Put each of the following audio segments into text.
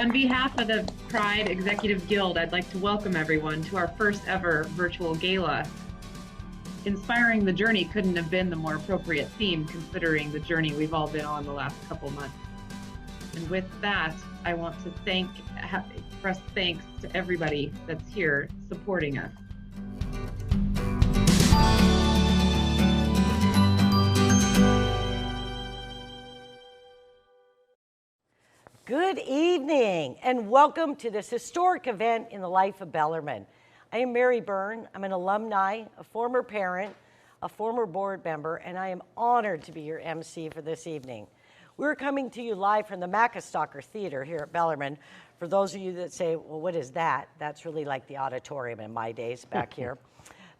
On behalf of the Pride Executive Guild, I'd like to welcome everyone to our first ever virtual gala. Inspiring the Journey couldn't have been the more appropriate theme considering the journey we've all been on the last couple months. And with that, I want to express thanks to everybody that's here supporting us. Good evening and welcome to this historic event in the life of Bellarmine. I am Mary Byrne. I'm an alumni, a former parent, a former board member, and I am honored to be your MC for this evening. We're coming to you live from the Macastocker Theater here at Bellarmine. For those of you that say, well, what is that? That's really like the auditorium in my days back here.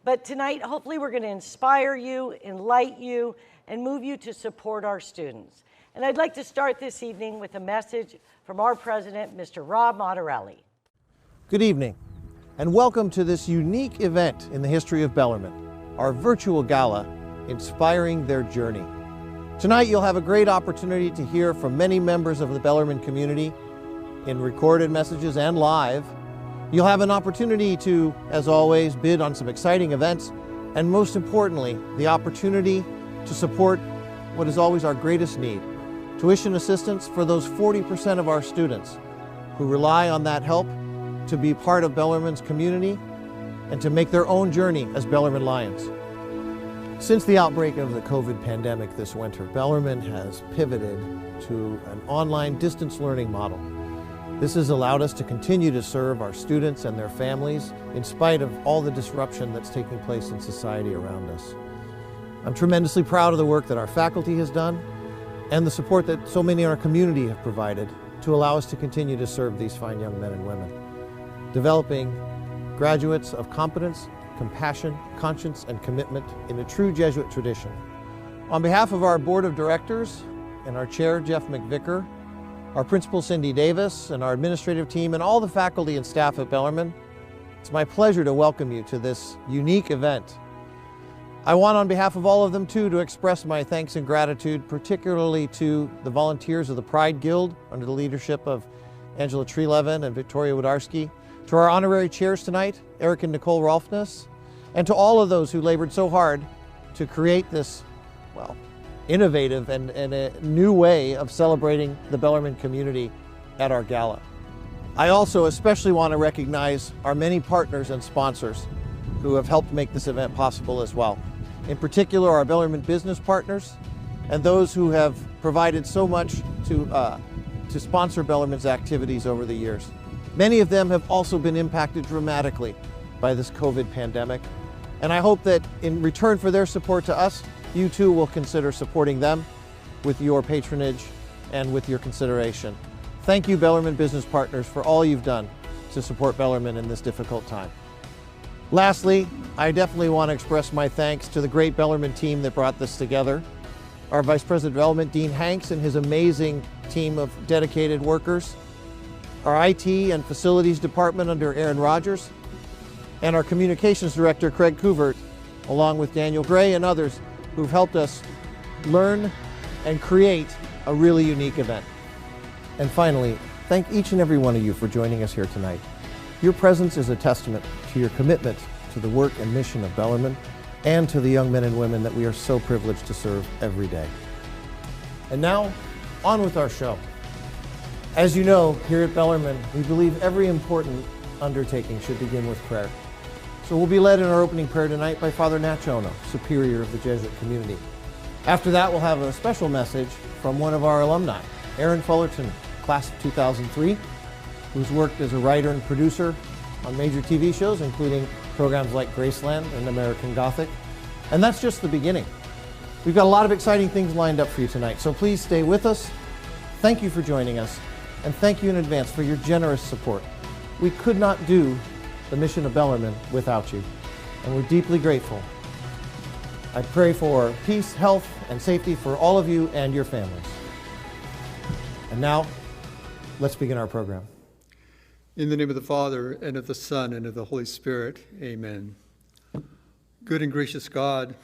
But tonight, hopefully we're going to inspire you, enlighten you, and move you to support our students. And I'd like to start this evening with a message from our president, Mr. Rob Monterelli. Good evening, and welcome to this unique event in the history of Bellarmine, our virtual gala, Inspiring Their Journey. Tonight, you'll have a great opportunity to hear from many members of the Bellarmine community in recorded messages and live. You'll have an opportunity to, as always, bid on some exciting events, and most importantly, the opportunity to support what is always our greatest need, tuition assistance for those 40% of our students who rely on that help to be part of Bellarmine's community and to make their own journey as Bellarmine Lions. Since the outbreak of the COVID pandemic this winter, Bellarmine has pivoted to an online distance learning model. This has allowed us to continue to serve our students and their families in spite of all the disruption that's taking place in society around us. I'm tremendously proud of the work that our faculty has done and the support that so many in our community have provided to allow us to continue to serve these fine young men and women, developing graduates of competence, compassion, conscience, and commitment in a true Jesuit tradition. On behalf of our board of directors and our chair, Jeff McVicker, our principal, Cindy Davis, and our administrative team, and all the faculty and staff at Bellarmine, it's my pleasure to welcome you to this unique event. I want, on behalf of all of them, too, to express my thanks and gratitude, particularly to the volunteers of the Pride Guild under the leadership of Angela Trelevin and Victoria Wodarski, to our honorary chairs tonight, Eric and Nicole Rolfness, and to all of those who labored so hard to create this, well, innovative and a new way of celebrating the Bellarmine community at our gala. I also especially want to recognize our many partners and sponsors who have helped make this event possible as well. In particular, our Bellarmine business partners and those who have provided so much to sponsor Bellarmine's activities over the years. Many of them have also been impacted dramatically by this COVID pandemic, and I hope that in return for their support to us, you too will consider supporting them with your patronage and with your consideration. Thank you, Bellarmine business partners, for all you've done to support Bellarmine in this difficult time. Lastly, I definitely want to express my thanks to the great Bellarmine team that brought this together. Our Vice President of Development, Dean Hanks, and his amazing team of dedicated workers. Our IT and Facilities Department under Aaron Rogers, and our Communications Director, Craig Couvert, along with Daniel Gray and others who've helped us learn and create a really unique event. And finally, thank each and every one of you for joining us here tonight. Your presence is a testament to your commitment to the work and mission of Bellarmine and to the young men and women that we are so privileged to serve every day. And now, on with our show. As you know, here at Bellarmine, we believe every important undertaking should begin with prayer. So we'll be led in our opening prayer tonight by Father Nachono, Superior of the Jesuit community. After that, we'll have a special message from one of our alumni, Erin Fullerton, class of 2003, who's worked as a writer and producer on major TV shows, including programs like Graceland and American Gothic. And that's just the beginning. We've got a lot of exciting things lined up for you tonight, so please stay with us. Thank you for joining us, and thank you in advance for your generous support. We could not do the mission of Bellarmine without you, and we're deeply grateful. I pray for peace, health, and safety for all of you and your families. And now, let's begin our program. In the name of the Father, and of the Son, and of the Holy Spirit, amen. Good and gracious God,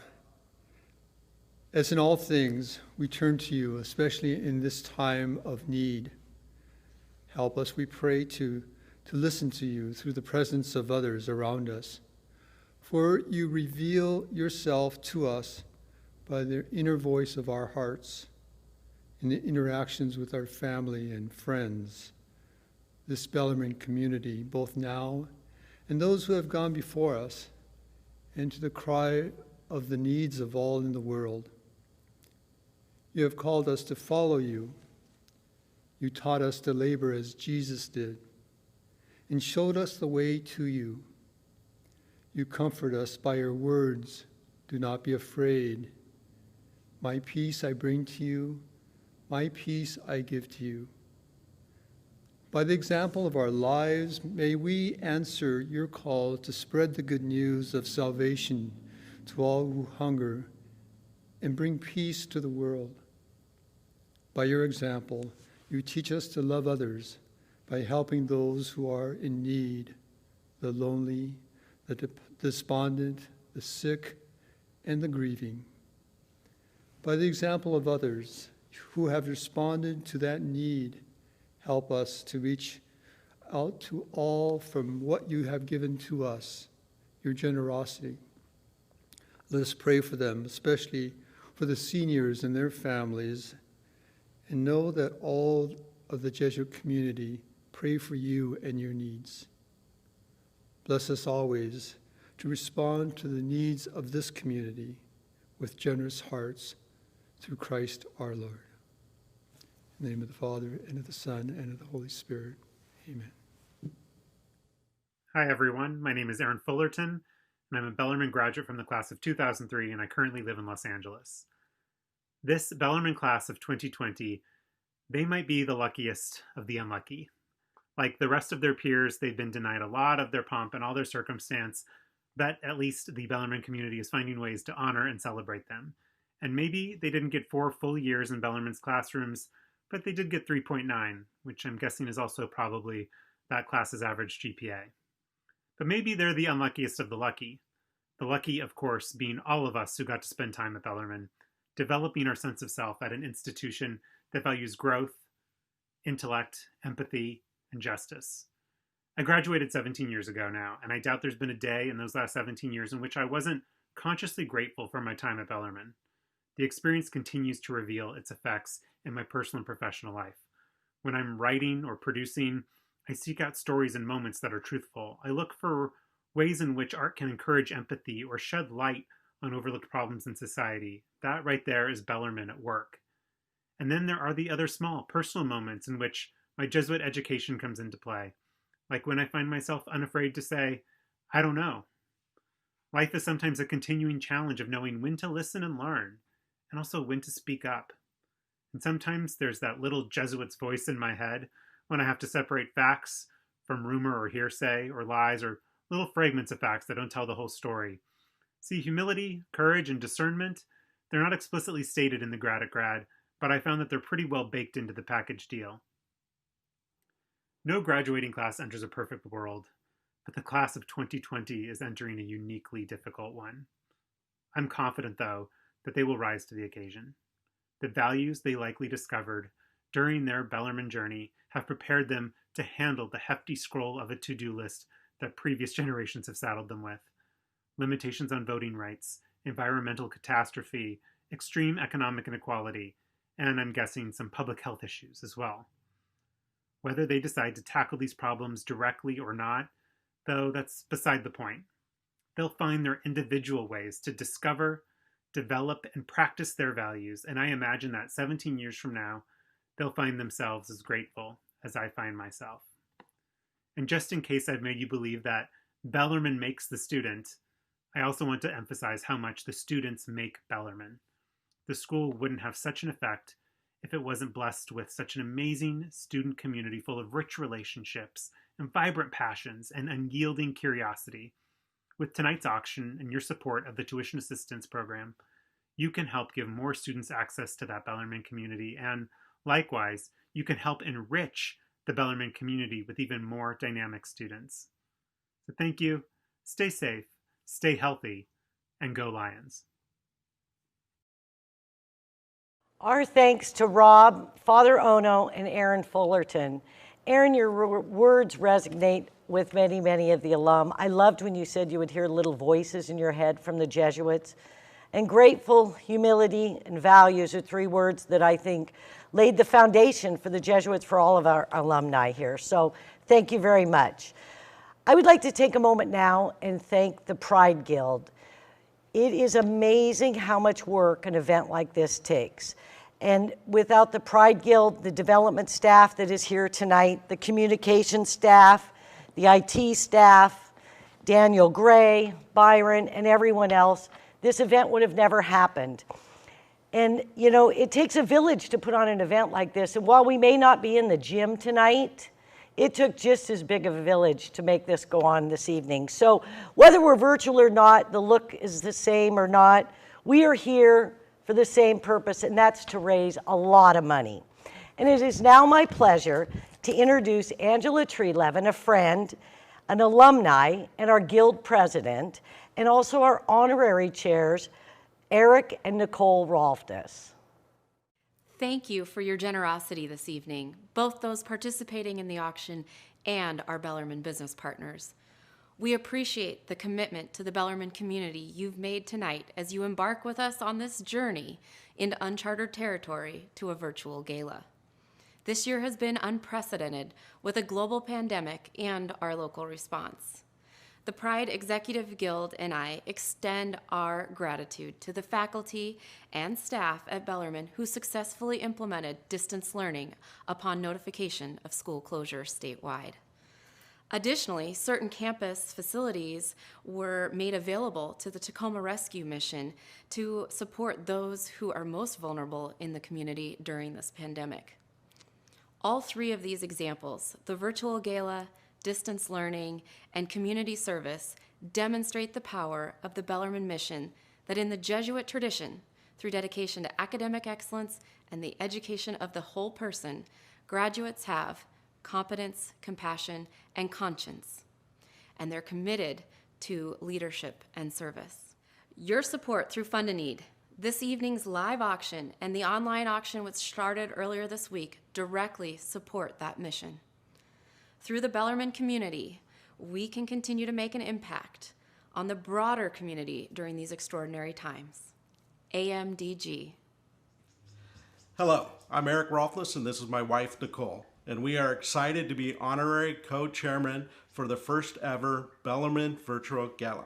as in all things, we turn to you, especially in this time of need. Help us, we pray, to listen to you through the presence of others around us. For you reveal yourself to us by the inner voice of our hearts, in the interactions with our family and friends, this Bellarmine community, both now and those who have gone before us, and to the cry of the needs of all in the world. You have called us to follow you. You taught us to labor as Jesus did, and showed us the way to you. You comfort us by your words. Do not be afraid. My peace I bring to you. My peace I give to you. By the example of our lives, may we answer your call to spread the good news of salvation to all who hunger and bring peace to the world. By your example, you teach us to love others by helping those who are in need, the lonely, the despondent, the sick, and the grieving. By the example of others who have responded to that need, help us to reach out to all from what you have given to us, your generosity. Let us pray for them, especially for the seniors and their families, and know that all of the Jesuit community pray for you and your needs. Bless us always to respond to the needs of this community with generous hearts through Christ our Lord. In the name of the Father, and of the Son, and of the Holy Spirit. Amen. Hi, everyone. My name is Erin Fullerton, and I'm a Bellarmine graduate from the class of 2003, and I currently live in Los Angeles. This Bellarmine class of 2020 They might be the luckiest of the unlucky. Like the rest of their peers, they've been denied a lot of their pomp and all their circumstance, but at least the Bellarmine community is finding ways to honor and celebrate them. And maybe they didn't get 4 full years in Bellarmine's classrooms, but they did get 3.9, which I'm guessing is also probably that class's average GPA. But maybe they're the unluckiest of the lucky. The lucky, of course, being all of us who got to spend time at Bellarmine, developing our sense of self at an institution that values growth, intellect, empathy, and justice. I graduated 17 years ago now, and I doubt there's been a day in those last 17 years in which I wasn't consciously grateful for my time at Bellarmine. The experience continues to reveal its effects in my personal and professional life. When I'm writing or producing, I seek out stories and moments that are truthful. I look for ways in which art can encourage empathy or shed light on overlooked problems in society. That right there is Bellarmine at work. And then there are the other small, personal moments in which my Jesuit education comes into play, like when I find myself unafraid to say, I don't know. Life is sometimes a continuing challenge of knowing when to listen and learn, and also when to speak up. And sometimes there's that little Jesuit's voice in my head when I have to separate facts from rumor or hearsay or lies or little fragments of facts that don't tell the whole story. See, humility, courage, and discernment, they're not explicitly stated in the Grad at Grad, but I found that they're pretty well baked into the package deal. No graduating class enters a perfect world, but the class of 2020 is entering a uniquely difficult one. I'm confident, though, that they will rise to the occasion. The values they likely discovered during their Bellarmine journey have prepared them to handle the hefty scroll of a to-do list that previous generations have saddled them with. Limitations on voting rights, environmental catastrophe, extreme economic inequality, and I'm guessing some public health issues as well. Whether they decide to tackle these problems directly or not, though that's beside the point. They'll find their individual ways to discover, develop, and practice their values, and I imagine that 17 years from now, they'll find themselves as grateful as I find myself. And just in case I've made you believe that Bellarmine makes the student, I also want to emphasize how much the students make Bellarmine. The school wouldn't have such an effect if it wasn't blessed with such an amazing student community full of rich relationships and vibrant passions and unyielding curiosity. With tonight's auction and your support of the tuition assistance program, you can help give more students access to that Bellarmine community, and likewise, you can help enrich the Bellarmine community with even more dynamic students. So thank you, stay safe, stay healthy, and go Lions. Our thanks to Rob, Father Ono, and Erin Fullerton. Erin, your words resonate with many, many of the alum. I loved when you said you would hear little voices in your head from the Jesuits. And grateful, humility, and values are 3 words that I think laid the foundation for the Jesuits for all of our alumni here. So thank you very much. I would like to take a moment now and thank the Pride Guild. It is amazing how much work an event like this takes. And without the Pride Guild, the development staff that is here tonight, the communication staff, the IT staff, Daniel Gray, Byron, and everyone else, this event would have never happened. And you know, it takes a village to put on an event like this. And while we may not be in the gym tonight, it took just as big of a village to make this go on this evening. So whether we're virtual or not, the look is the same or not, we are here for the same purpose, and that's to raise a lot of money. And it is now my pleasure to introduce Angela Treelevin, a friend, an alumni, and our guild president, and also our honorary chairs, Eric and Nicole Rolftus. Thank you for your generosity this evening, both those participating in the auction and our Bellarmine business partners. We appreciate the commitment to the Bellarmine community you've made tonight as you embark with us on this journey into uncharted territory to a virtual gala. This year has been unprecedented with a global pandemic and our local response. The Pride Executive Guild and I extend our gratitude to the faculty and staff at Bellarmine who successfully implemented distance learning upon notification of school closure statewide. Additionally, certain campus facilities were made available to the Tacoma Rescue Mission to support those who are most vulnerable in the community during this pandemic. All three of these examples, the virtual gala, distance learning, and community service, demonstrate the power of the Bellarmine mission that in the Jesuit tradition, through dedication to academic excellence and the education of the whole person, graduates have competence, compassion, and conscience, and they're committed to leadership and service. Your support through Fund a Need, this evening's live auction, and the online auction which started earlier this week directly support that mission. Through the Bellarmine community, we can continue to make an impact on the broader community during these extraordinary times. AMDG. Hello, I'm Eric Roth, and this is my wife, Nicole, and we are excited to be honorary co-chairman for the first ever Bellarmine Virtual Gala.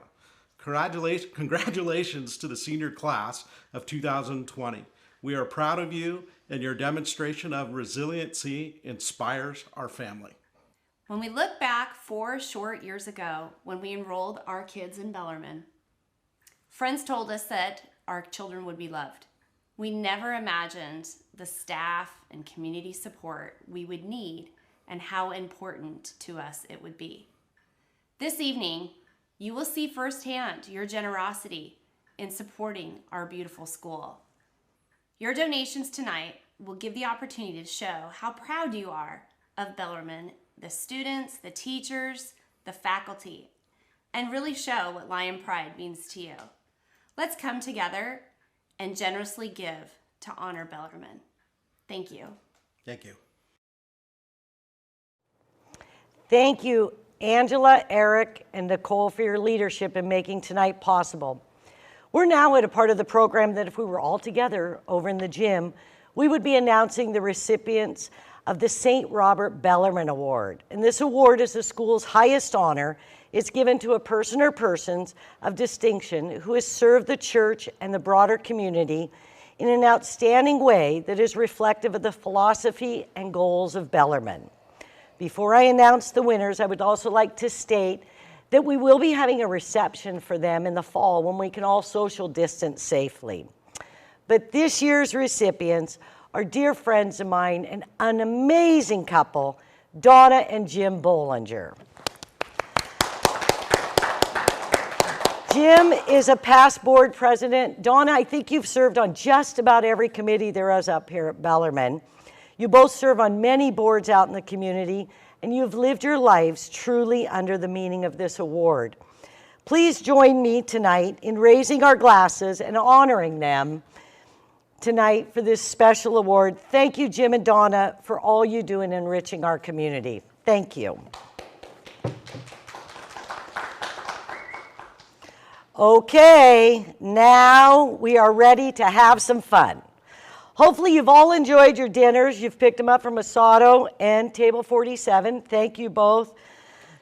Congratulations to the senior class of 2020. We are proud of you, and your demonstration of resiliency inspires our family. When we look back 4 short years ago when we enrolled our kids in Bellarmine, friends told us that our children would be loved. We never imagined the staff and community support we would need and how important to us it would be. This evening, you will see firsthand your generosity in supporting our beautiful school. Your donations tonight will give the opportunity to show how proud you are of Bellarmine, the students, the teachers, the faculty, and really show what Lion Pride means to you. Let's come together and generously give to honor Bellarmine. Thank you. Thank you. Thank you, Angela, Eric, and Nicole for your leadership in making tonight possible. We're now at a part of the program that if we were all together over in the gym, we would be announcing the recipients of the St. Robert Bellarmine Award. And this award is the school's highest honor. It's given to a person or persons of distinction who has served the church and the broader community in an outstanding way that is reflective of the philosophy and goals of Bellarmine. Before I announce the winners, I would also like to state that we will be having a reception for them in the fall when we can all social distance safely. But this year's recipients are dear friends of mine and an amazing couple, Donna and Jim Bollinger. Jim is a past board president. Donna, I think you've served on just about every committee there is up here at Bellarmine. You both serve on many boards out in the community, and you've lived your lives truly under the meaning of this award. Please join me tonight in raising our glasses and honoring them tonight for this special award. Thank you, Jim and Donna, for all you do in enriching our community. Thank you. Okay, now we are ready to have some fun. Hopefully you've all enjoyed your dinners. You've picked them up from Asado and Table 47. Thank you both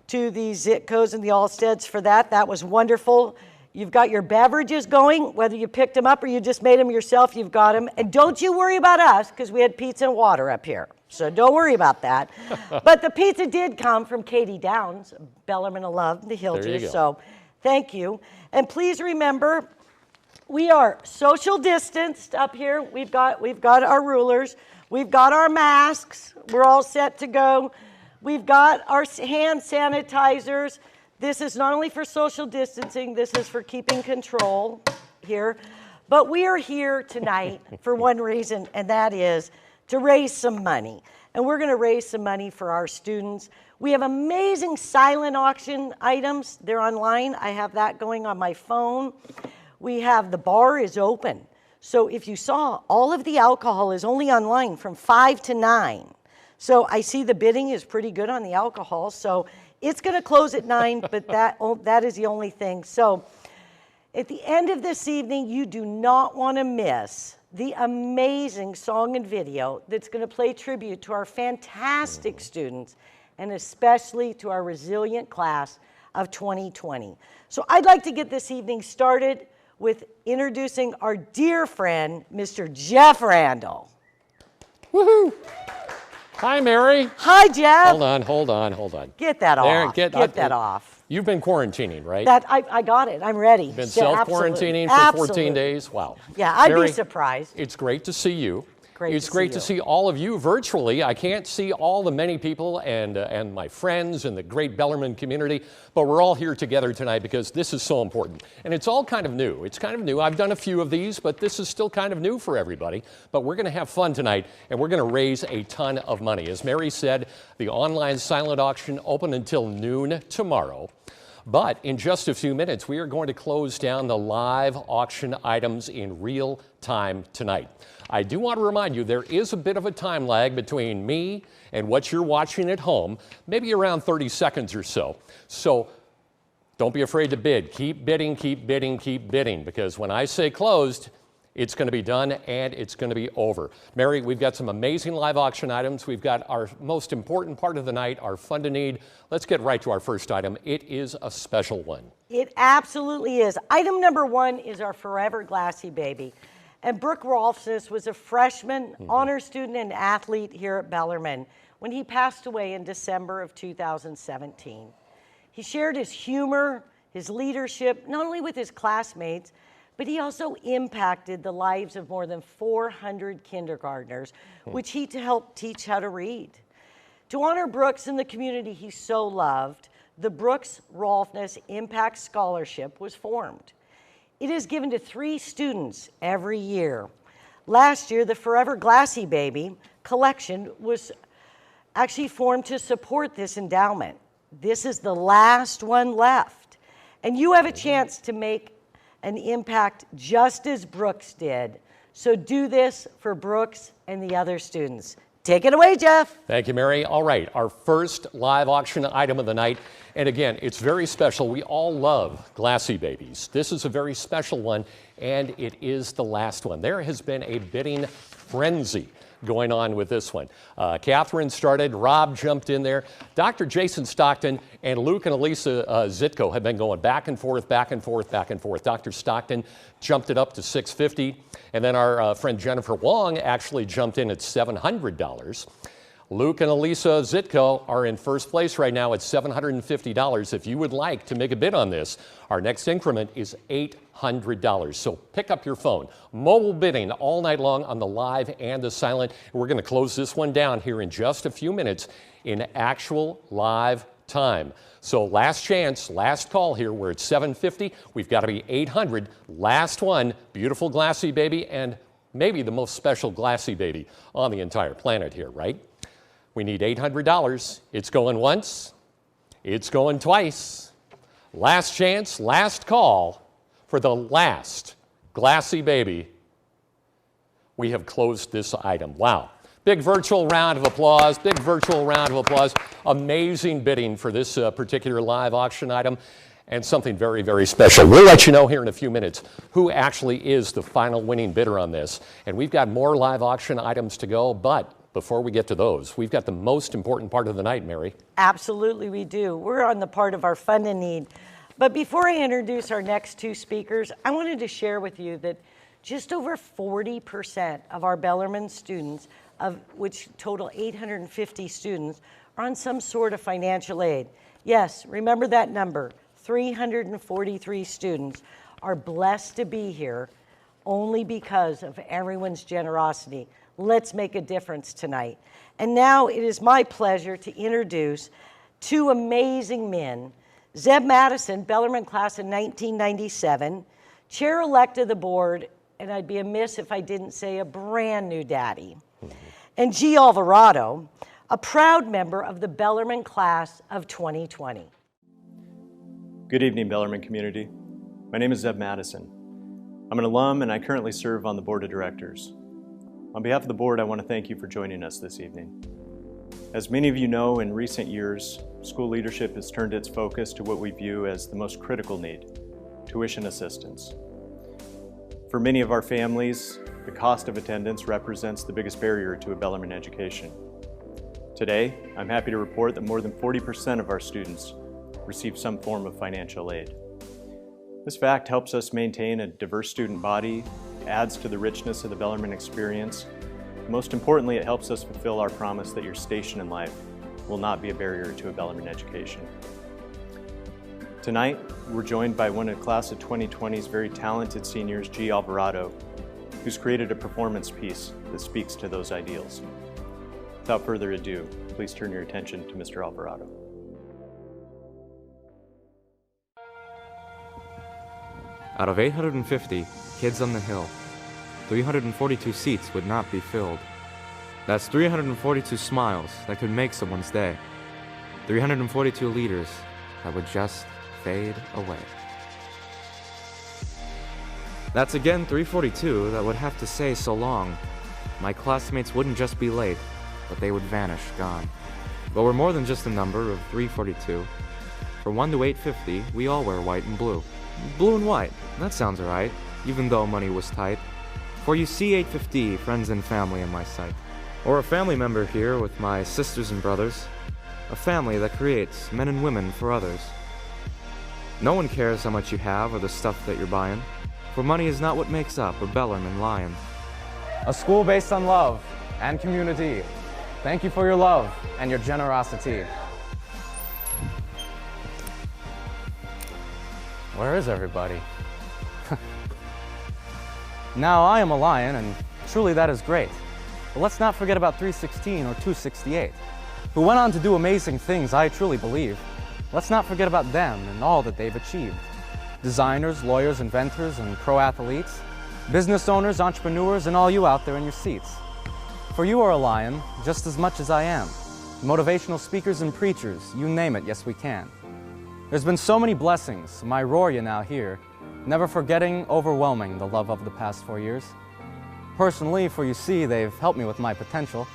to the Zitkos and the Allsteads for that. That was wonderful. You've got your beverages going, whether you picked them up or you just made them yourself, you've got them. And don't you worry about us, because we had pizza and water up here. So don't worry about that. But the pizza did come from Katie Downs, Bellarmine of Love, the Hillgers. So thank you. And please remember, we are social distanced up here. We've got our rulers. We've got our masks. We're all set to go. We've got our hand sanitizers. This is not only for social distancing, this is for keeping control here. But we are here tonight for one reason, and that is to raise some money. And we're going to raise some money for our students. We have amazing silent auction items. They're online. I have that going on my phone. We have, the bar is open. So if you saw, all of the alcohol is only online from 5 to 9. So I see the bidding is pretty good on the alcohol. So it's going to close at 9, but that is the only thing. So at the end of this evening, you do not want to miss the amazing song and video that's going to play tribute to our fantastic students, and especially to our resilient class of 2020. So I'd like to get this evening started with introducing our dear friend, Mr. Jeff Randall. Woohoo! Hi, Mary. Hi, Jeff. Hold on. Get that off. Get that off. You've been quarantining, right? I got it. I'm ready. Been self-quarantining for 14 days? Wow. Yeah, I'd Mary, be surprised. It's great to see you. great It's to great see to you. see all of you virtually. I can't see all the many people and my friends and the great Bellarmine community, but we're all here together tonight because this is so important. And it's all kind of new. It's kind of new. I've done a few of these, but this is still kind of new for everybody. But we're going to have fun tonight, and we're going to raise a ton of money. As Mary said, the online silent auction open until noon tomorrow. But in just a few minutes, we are going to close down the live auction items in real time tonight. I do want to remind you there is a bit of a time lag between me and what you're watching at home, maybe around 30 seconds or so. So don't be afraid to bid. Keep bidding, keep bidding, keep bidding, because when I say closed, it's going to be done and it's going to be over. Mary, we've got some amazing live auction items. We've got our most important part of the night, our fun to need. Let's get right to our first item. It is a special one. It absolutely is. Item number one is our Forever Glassy Baby. And Brooke Rolfs was a freshman, honor student, and athlete here at Bellarmine when he passed away in December of 2017. He shared his humor, his leadership, not only with his classmates, but he also impacted the lives of more than 400 kindergartners, which he helped teach how to read. To honor Brooks and the community he so loved, the Brooks Rolfs Impact Scholarship was formed. It is given to 3 students every year. Last year, the Forever Glassy Baby collection was actually formed to support this endowment. This is the last one left. And you have a chance to make an impact just as Brooks did. So do this for Brooks and the other students. Take it away, Jeff. Thank you, Mary. All right, our first live auction item of the night. And again, it's very special. We all love glassy babies. This is a very special one, and it is the last one. There has been a bidding frenzy going on with this one. Catherine started, Rob jumped in there. Dr. Jason Stockton and Luke and Elisa Zitko have been going back and forth, back and forth, back and forth. Dr. Stockton jumped it up to $650, and then our friend Jennifer Wong actually jumped in at $700. Luke and Elisa Zitko are in first place right now at $750. If you would like to make a bid on this, our next increment is $800. So pick up your phone. Mobile bidding all night long on the live and the silent. We're going to close this one down here in just a few minutes in actual live time. So last chance, last call here. We're at $750. We've got to be $800. Last one, beautiful glassy baby, and maybe the most special glassy baby on the entire planet here, right? We need $800. It's going once. It's going twice. Last chance, last call for the last glassy baby. We have closed this item. Wow. Big virtual round of applause. Big virtual round of applause. Amazing bidding for this particular live auction item, and something very, very special. We'll let you know here in a few minutes who actually is the final winning bidder on this. And we've got more live auction items to go, but before we get to those, we've got the most important part of the night, Mary. Absolutely, we do. We're on the part of our fun and need. But before I introduce our next 2 speakers, I wanted to share with you that just over 40% of our Bellarmine students, of which total 850 students, are on some sort of financial aid. Yes, remember that number. 343 students are blessed to be here only because of everyone's generosity. Let's make a difference tonight. And now it is my pleasure to introduce 2 amazing men. Zeb Madison, Bellarmine class of 1997, chair-elect of the board, and I'd be amiss if I didn't say a brand new daddy. And G. Alvarado, a proud member of the Bellarmine class of 2020. Good evening, Bellarmine community. My name is Zeb Madison. I'm an alum and I currently serve on the board of directors. On behalf of the board, I want to thank you for joining us this evening. As many of you know, in recent years, school leadership has turned its focus to what we view as the most critical need, tuition assistance. For many of our families, the cost of attendance represents the biggest barrier to a Bellarmine education. Today, I'm happy to report that more than 40% of our students receive some form of financial aid. This fact helps us maintain a diverse student body, adds to the richness of the Bellarmine experience. Most importantly, it helps us fulfill our promise that your station in life will not be a barrier to a Bellarmine education. Tonight, we're joined by one of the class of 2020's very talented seniors, G. Alvarado, who's created a performance piece that speaks to those ideals. Without further ado, please turn your attention to Mr. Alvarado. Out of 850 kids on the hill, 342 seats would not be filled. That's 342 smiles that could make someone's day. 342 leaders that would just fade away. That's again 342 that would have to say so long. My classmates wouldn't just be late, but they would vanish, gone. But we're more than just a number of 342. From 1 to 850, we all wear white and blue. Blue and white, that sounds right, even though money was tight. For you see 850 friends and family in my sight. Or a family member here with my sisters and brothers. A family that creates men and women for others. No one cares how much you have or the stuff that you're buying, for money is not what makes up a Bellarmine lion. A school based on love and community. Thank you for your love and your generosity. Where is everybody? Now I am a lion, and truly that is great. But let's not forget about 316 or 268, who went on to do amazing things, I truly believe. Let's not forget about them and all that they've achieved. Designers, lawyers, inventors, and pro athletes, business owners, entrepreneurs, and all you out there in your seats. For you are a lion, just as much as I am. Motivational speakers and preachers, you name it, yes we can. There's been so many blessings, my roar you now hear, never forgetting, overwhelming the love of the past 4 years. Personally, for you see, they've helped me with my potential,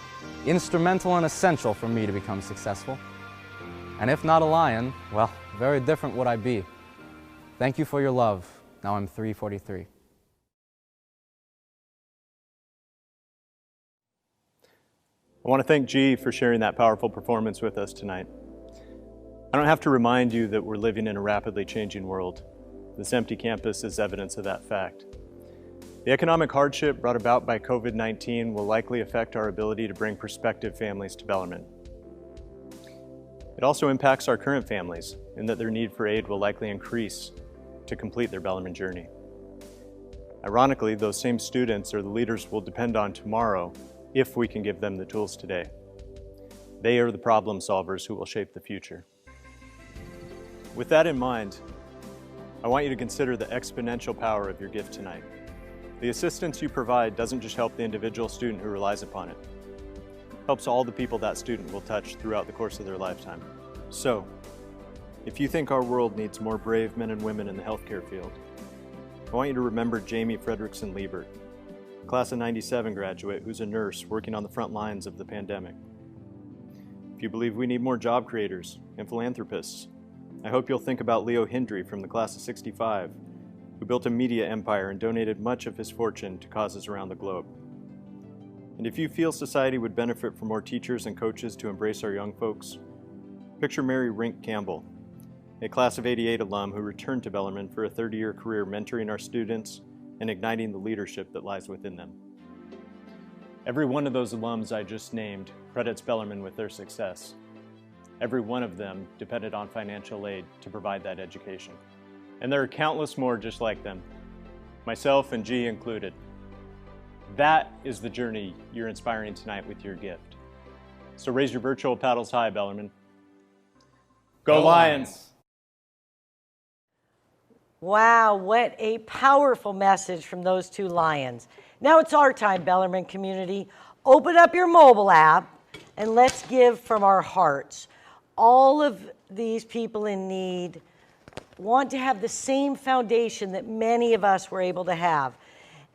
instrumental and essential for me to become successful. And if not a lion, well, very different would I be. Thank you for your love. Now I'm 343. I want to thank G for sharing that powerful performance with us tonight. I don't have to remind you that we're living in a rapidly changing world. This empty campus is evidence of that fact. The economic hardship brought about by COVID-19 will likely affect our ability to bring prospective families to Bellarmine. It also impacts our current families in that their need for aid will likely increase to complete their Bellarmine journey. Ironically, those same students are the leaders we'll depend on tomorrow if we can give them the tools today. They are the problem solvers who will shape the future. With that in mind, I want you to consider the exponential power of your gift tonight. The assistance you provide doesn't just help the individual student who relies upon it. It helps all the people that student will touch throughout the course of their lifetime. So, if you think our world needs more brave men and women in the healthcare field, I want you to remember Jamie Frederickson Liebert, class of '97 graduate who's a nurse working on the front lines of the pandemic. If you believe we need more job creators and philanthropists, I hope you'll think about Leo Hendrie from the class of '65, who built a media empire and donated much of his fortune to causes around the globe. And if you feel society would benefit from more teachers and coaches to embrace our young folks, picture Mary Rink Campbell, a class of '88 alum who returned to Bellarmine for a 30-year career mentoring our students and igniting the leadership that lies within them. Every one of those alums I just named credits Bellarmine with their success. Every one of them depended on financial aid to provide that education. And there are countless more just like them, myself and G included. That is the journey you're inspiring tonight with your gift. So raise your virtual paddles high, Bellarmine. Go Lions! Wow, what a powerful message from those two lions. Now it's our time, Bellarmine community. Open up your mobile app and let's give from our hearts. All of these people in need want to have the same foundation that many of us were able to have.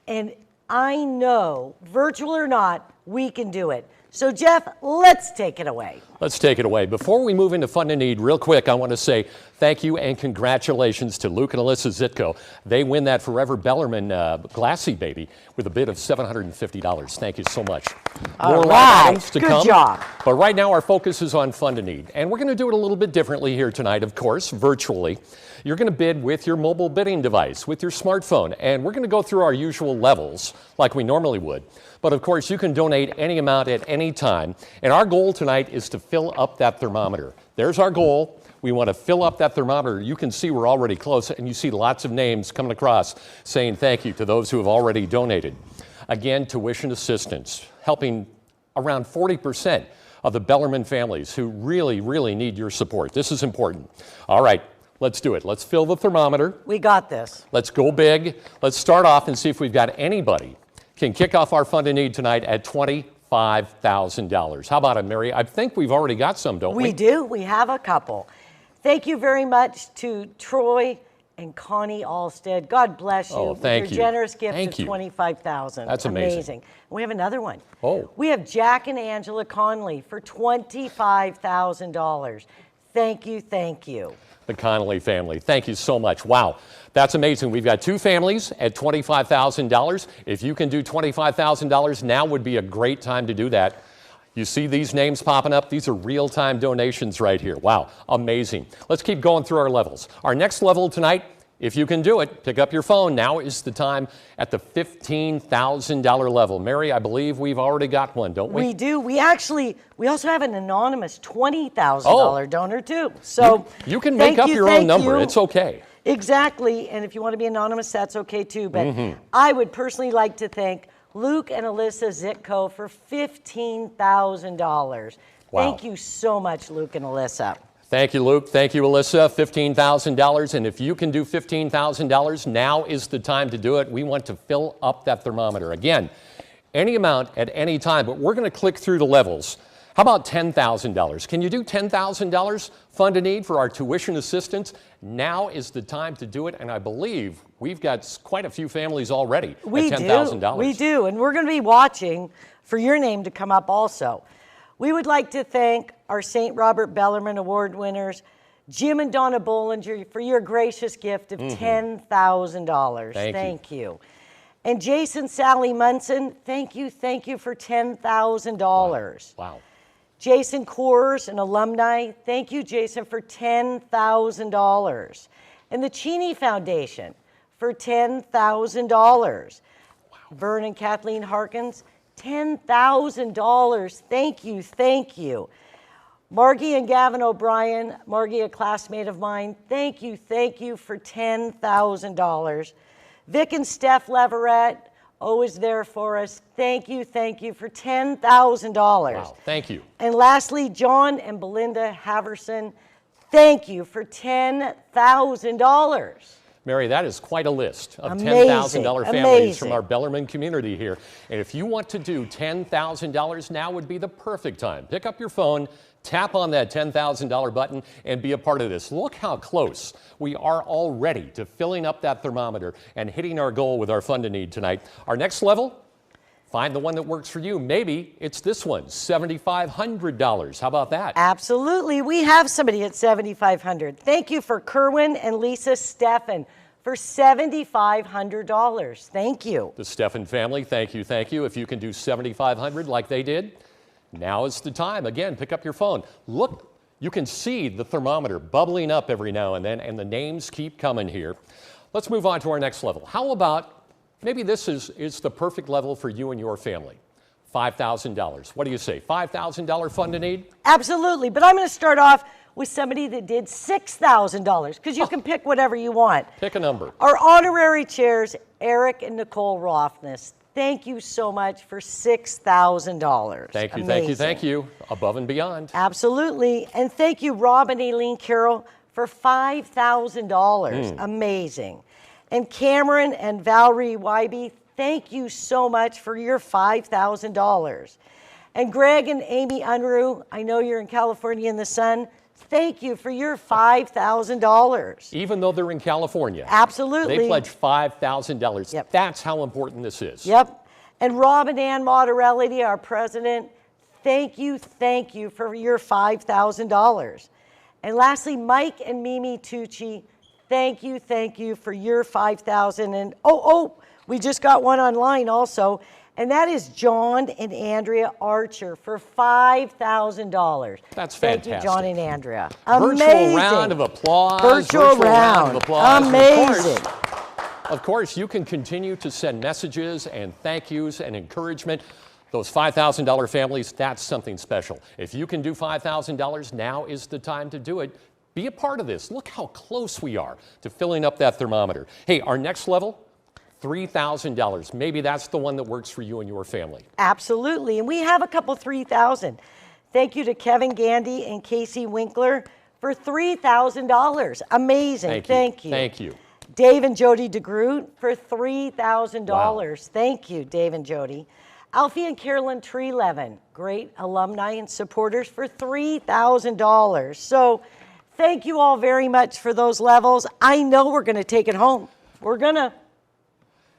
And I know, virtual or not, we can do it. So Jeff, let's take it away. Let's take it away. Before we move into Fund and Need, real quick, I want to say thank you and congratulations to Luke and Alyssa Zitko. They win that Forever Bellarmine Glassy Baby with a bid of $750. Thank you so much. More live items to come. Good job. But right now our focus is on Fund and Need. And we're going to do it a little bit differently here tonight, of course, virtually. You're going to bid with your mobile bidding device, with your smartphone, and we're going to go through our usual levels like we normally would. But of course, you can donate any amount at any time. And our goal tonight is to fill up that thermometer. There's our goal. We want to fill up that thermometer. You can see we're already close, and you see lots of names coming across saying thank you to those who have already donated. Again, tuition assistance, helping around 40% of the Bellarmine families who really, really need your support. This is important. All right, let's do it. Let's fill the thermometer. We got this. Let's go big. Let's start off and see if we've got anybody can kick off our Fund a Need tonight at $25,000. How about it, Mary? I think we've already got some, don't we? We do. We have a couple. Thank you very much to Troy and Connie Alstead. God bless you. Oh, thank your you. generous gift Thank of you. $25,000. That's amazing. And we have another one. Oh. We have Jack and Angela Conley for $25,000. Thank you, thank you. The Connolly family. Thank you so much. Wow, that's amazing. We've got two families at $25,000. If you can do $25,000, now would be a great time to do that. You see these names popping up? These are real-time donations right here. Wow, amazing. Let's keep going through our levels. Our next level tonight, if you can do it, pick up your phone. Now is the time at the $15,000 level. Mary, I believe we've already got one, don't we? We do. We also have an anonymous $20,000 donor too. So you can make up your own number. It's okay. Exactly. And if you want to be anonymous, that's okay too. But I would personally like to thank Luke and Alyssa Zitko for $15,000. Wow. Thank you so much, Luke and Alyssa. Thank you, Luke. Thank you, Alyssa. $15,000. And if you can do $15,000, now is the time to do it. We want to fill up that thermometer. Again, any amount at any time, but we're going to click through the levels. How about $10,000? Can you do $10,000 Fund a Need for our tuition assistance? Now is the time to do it, and I believe we've got quite a few families already at $10,000. We do, and we're going to be watching for your name to come up also. We would like to thank our St. Robert Bellarmine Award winners, Jim and Donna Bollinger, for your gracious gift of $10,000. Thank you. And Jason Sally Munson, thank you for $10,000. Wow. Jason Coors, an alumni, thank you, Jason, for $10,000. And the Cheney Foundation for $10,000. Wow. Vern and Kathleen Harkins, $10,000. Thank you. Margie and Gavin O'Brien, Margie, a classmate of mine, thank you for $10,000. Vic and Steph Leverett, always there for us. Thank you for $10,000. Wow, thank you. And lastly, John and Belinda Haverson, thank you for $10,000. Mary, that is quite a list of $10,000 families from our Bellarmine community here. And if you want to do $10,000, now would be the perfect time. Pick up your phone, tap on that $10,000 button, and be a part of this. Look how close we are already to filling up that thermometer and hitting our goal with our Fund a Need tonight. Our next level, find the one that works for you. Maybe it's this one, $7,500. How about that? Absolutely. We have somebody at $7,500. Thank you for Kerwin and Lisa Steffen for $7,500. Thank you. The Steffen family, thank you. If you can do $7,500 like they did, now is the time. Again, pick up your phone. Look, you can see the thermometer bubbling up every now and then, and the names keep coming here. Let's move on to our next level. How about maybe this is the perfect level for you and your family. $5,000. What do you say? $5,000 Fund a Need? Absolutely. But I'm going to start off with somebody that did $6,000 because you can pick whatever you want. Pick a number. Our honorary chairs, Eric and Nicole Roth. Thank you so much for $6,000. Thank you. Above and beyond. Absolutely. And thank you, Rob and Aileen Carroll, for $5,000. Amazing. And Cameron and Valerie Wybe, thank you so much for your $5,000. And Greg and Amy Unruh, I know you're in California in the sun. Thank you for your $5,000. Even though they're in California. Absolutely. They pledged $5,000. Yep. That's how important this is. Yep. And Rob and Ann Moderelli, our president, thank you for your $5,000. And lastly, Mike and Mimi Tucci, thank you for your $5,000. And we just got one online also. And that is John and Andrea Archer for $5,000. That's fantastic. Thank you, John and Andrea. Amazing. Virtual round of applause. Virtual round of applause. Amazing. Of course, you can continue to send messages and thank yous and encouragement. Those $5,000 families, that's something special. If you can do $5,000, now is the time to do it. Be a part of this. Look how close we are to filling up that thermometer. Hey, our next level, $3,000. Maybe that's the one that works for you and your family. Absolutely, and we have a couple 3,000. Thank you to Kevin Gandy and Casey Winkler for $3,000. Amazing, thank you. Thank you. Dave and Jody DeGroot for $3,000. Wow. Thank you, Dave and Jody. Alfie and Carolyn Treelevin, great alumni and supporters for $3,000. So thank you all very much for those levels. I know we're going to take it home. We're going to.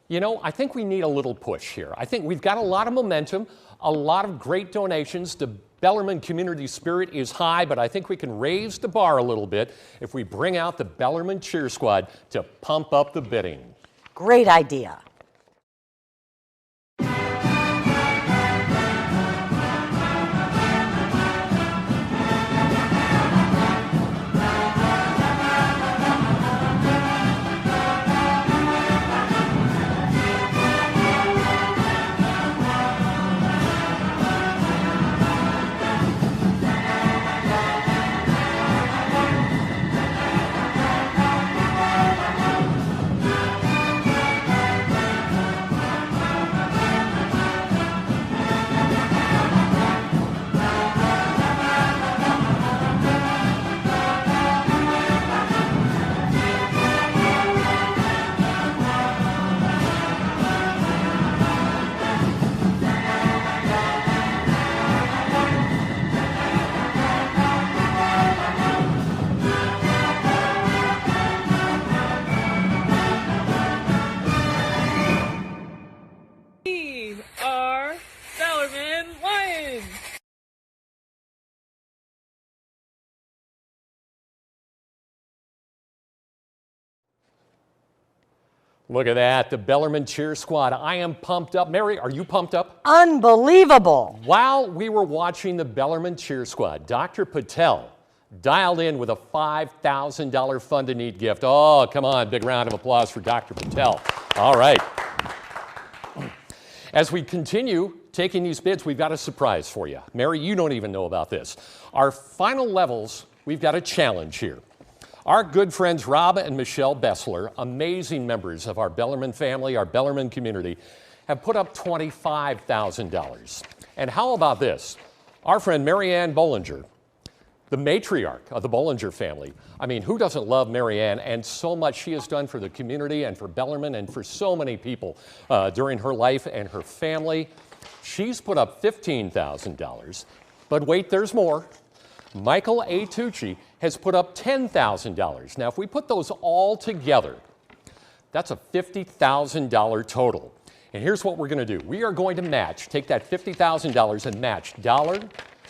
You know, I think we need a little push here. I think we've got a lot of momentum, a lot of great donations. The Bellarmine community spirit is high, but I think we can raise the bar a little bit if we bring out the Bellarmine Cheer Squad to pump up the bidding. Great idea. Look at that, the Bellarmine Cheer Squad. I am pumped up. Mary, are you pumped up? Unbelievable. While we were watching the Bellarmine Cheer Squad, Dr. Patel dialed in with a $5,000 Fund a Need gift. Oh, come on, big round of applause for Dr. Patel. All right. As we continue taking these bids, we've got a surprise for you. Mary, you don't even know about this. Our final levels, we've got a challenge here. Our good friends Rob and Michelle Bessler, amazing members of our Bellarmine family, our Bellarmine community, have put up $25,000. And how about this? Our friend Marianne Bollinger, the matriarch of the Bollinger family. I mean, who doesn't love Marianne and so much she has done for the community and for Bellarmine and for so many people during her life and her family. She's put up $15,000. But wait, there's more. Michael A. Tucci has put up $10,000. Now, if we put those all together, that's a $50,000 total. And here's what we're going to do. We are going to match, take that $50,000 and match dollar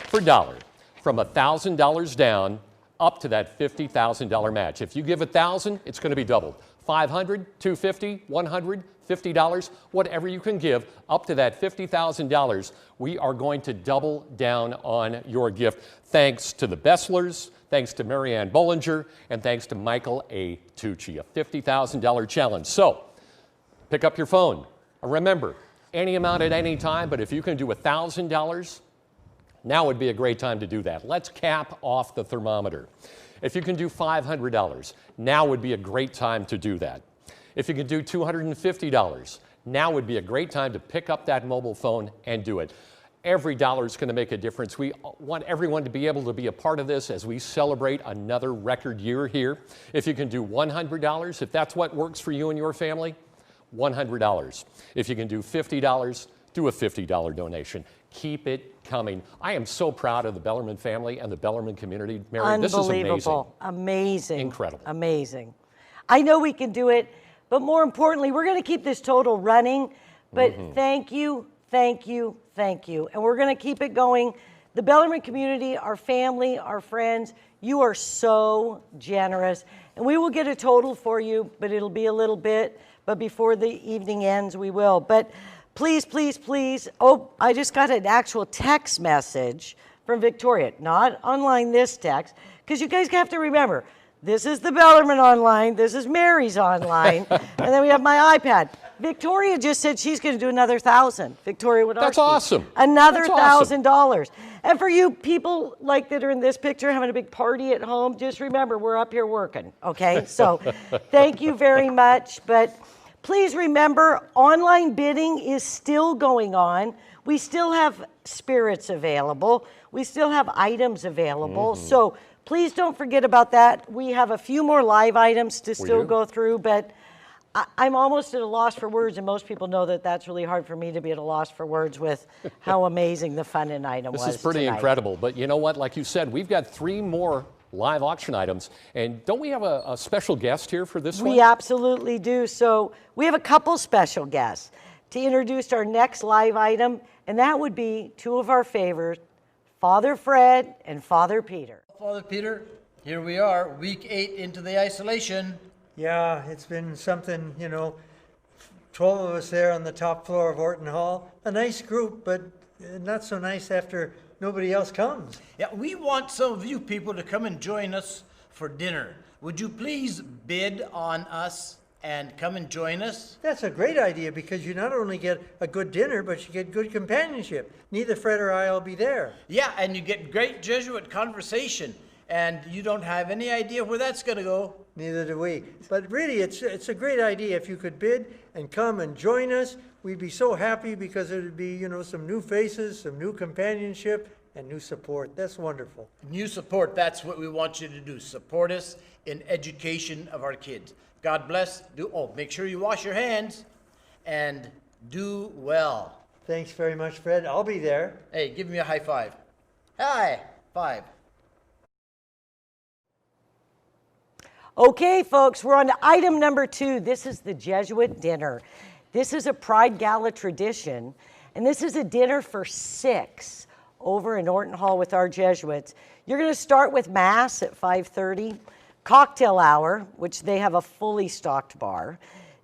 for dollar from $1,000 down up to that $50,000 match. If you give $1,000, it's going to be doubled. $500, $250, $100, $50, whatever you can give up to that $50,000, we are going to double down on your gift. Thanks to the Besslers, thanks to Marianne Bollinger, and thanks to Michael A. Tucci, a $50,000 challenge. So, pick up your phone. Remember, any amount at any time, but if you can do $1,000, now would be a great time to do that. Let's cap off the thermometer. If you can do $500, now would be a great time to do that. If you can do $250, now would be a great time to pick up that mobile phone and do it. Every dollar is going to make a difference. We want everyone to be able to be a part of this as we celebrate another record year here. If you can do $100, if that's what works for you and your family, $100. If you can do $50, do a $50 donation. Keep it coming. I am so proud of the Bellarmine family and the Bellarmine community. Mary, this is amazing. Unbelievable. Amazing. Incredible. Amazing. I know we can do it, but more importantly, we're going to keep this total running. But thank you, thank you, thank you. And we're going to keep it going. The Bellarmine community, our family, our friends, you are so generous. And we will get a total for you, but it'll be a little bit. But before the evening ends, we will. But please, please, please. Oh, I just got an actual text message from Victoria, not online this text, because you guys have to remember, this is the Bellarmine online, this is Mary's online, and then we have my iPad. Victoria just said she's going to do another $1,000. Victoria Wodarski. That's awesome. Another That's $1,000. Awesome. And for you people like that are in this picture having a big party at home, just remember we're up here working, okay? So thank you very much. But please remember, online bidding is still going on. We still have spirits available. We still have items available. So please don't forget about that. We have a few more live items to still go through, but I'm almost at a loss for words, and most people know that that's really hard for me to be at a loss for words with how amazing the fun and item was. This is pretty tonight. incredible, but you know what? Like you said, we've got 3 more live auction items, and don't we have a special guest here for this one? We absolutely do. So we have a couple special guests to introduce our next live item, and that would be 2 of our favorites, Father Fred and Father Peter. Father Peter, here we are, week 8 into the isolation. Yeah, it's been something, 12 of us there on the top floor of Orton Hall. A nice group, but not so nice after nobody else comes. Yeah, we want some of you people to come and join us for dinner. Would you please bid on us and come and join us? That's a great idea because you not only get a good dinner, but you get good companionship. Neither Fred or I will be there. Yeah, and you get great Jesuit conversation, and you don't have any idea where that's going to go. Neither do we. But really, it's a great idea. If you could bid and come and join us, we'd be so happy because it would be, some new faces, some new companionship, and new support. That's wonderful. New support, that's what we want you to do. Support us in education of our kids. God bless. Make sure you wash your hands and do well. Thanks very much, Fred. I'll be there. Hey, give me a high five. High five. Okay, folks, we're on to item number 2. This is the Jesuit Dinner. This is a Pride Gala tradition, and this is a dinner for 6 over in Orton Hall with our Jesuits. You're going to start with Mass at 5:30, cocktail hour, which they have a fully stocked bar,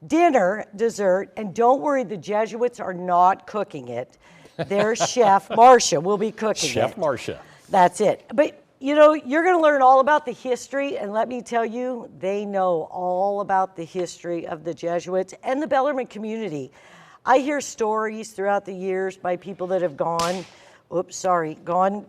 dinner, dessert, and don't worry, the Jesuits are not cooking it. Their chef, Marcia, will be cooking it. Chef Marcia. That's it. But you're going to learn all about the history, and let me tell you, they know all about the history of the Jesuits and the Bellarmine community. I hear stories throughout the years by people that have gone